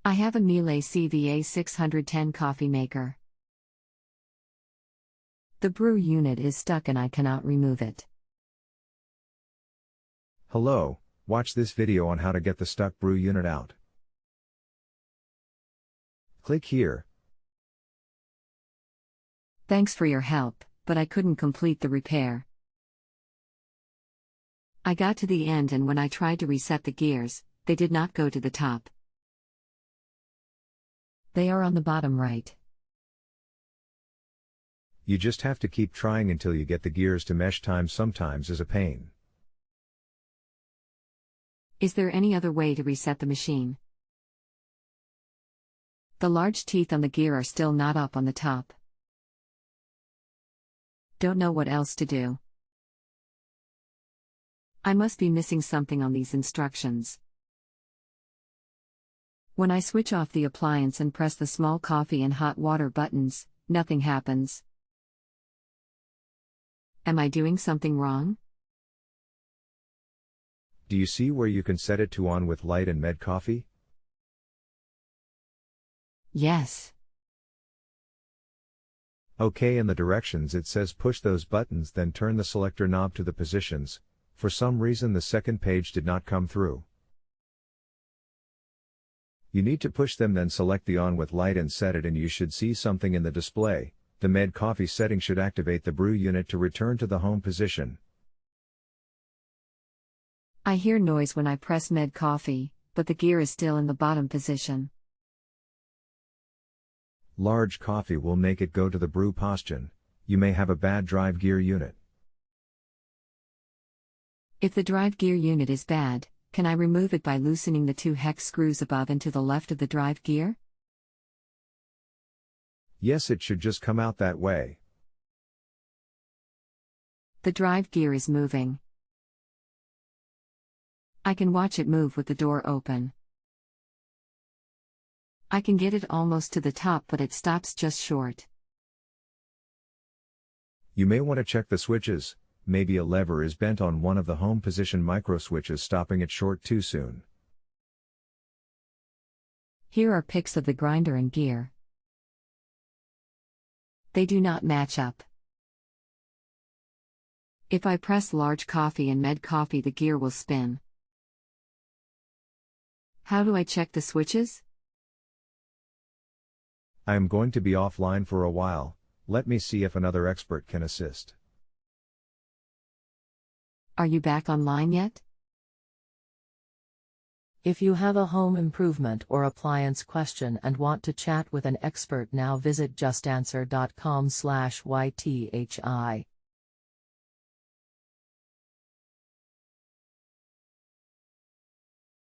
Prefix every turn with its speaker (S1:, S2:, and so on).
S1: I have a Miele CVA 610 coffee maker. The brew unit is stuck and I cannot remove it.
S2: Hello, watch this video on how to get the stuck brew unit out. Click here.
S1: Thanks for your help, but I couldn't complete the repair. I got to the end and when I tried to reset the gears, they did not go to the top. They are on the bottom right.
S2: You just have to keep trying until you get the gears to mesh. Time sometimes is a pain.
S1: Is there any other way to reset the machine? The large teeth on the gear are still not up on the top. Don't know what else to do. I must be missing something on these instructions. When I switch off the appliance and press the small coffee and hot water buttons, nothing happens. Am I doing something wrong?
S2: Do you see where you can set it to on with light and med coffee?
S1: Yes.
S2: Okay, in the directions it says push those buttons, then turn the selector knob to the positions. For some reason the second page did not come through. You need to push them, then select the on with light and set it, and you should see something in the display. The med coffee setting should activate the brew unit to return to the home position.
S1: I hear noise when I press med coffee, but the gear is still in the bottom position.
S2: Large coffee will make it go to the brew position. You may have a bad drive gear unit.
S1: If the drive gear unit is bad, can I remove it by loosening the two hex screws above and to the left of the drive gear?
S2: Yes, it should just come out that way.
S1: The drive gear is moving. I can watch it move with the door open. I can get it almost to the top, but it stops just short.
S2: You may want to check the switches. Maybe a lever is bent on one of the home position micro switches, stopping it short too soon.
S1: Here are pics of the grinder and gear. They do not match up. If I press large coffee and med coffee, the gear will spin. How do I check the switches?
S2: I am going to be offline for a while. Let me see if another expert can assist.
S1: Are you back online yet?
S3: If you have a home improvement or appliance question and want to chat with an expert now, visit justanswer.com/ythi.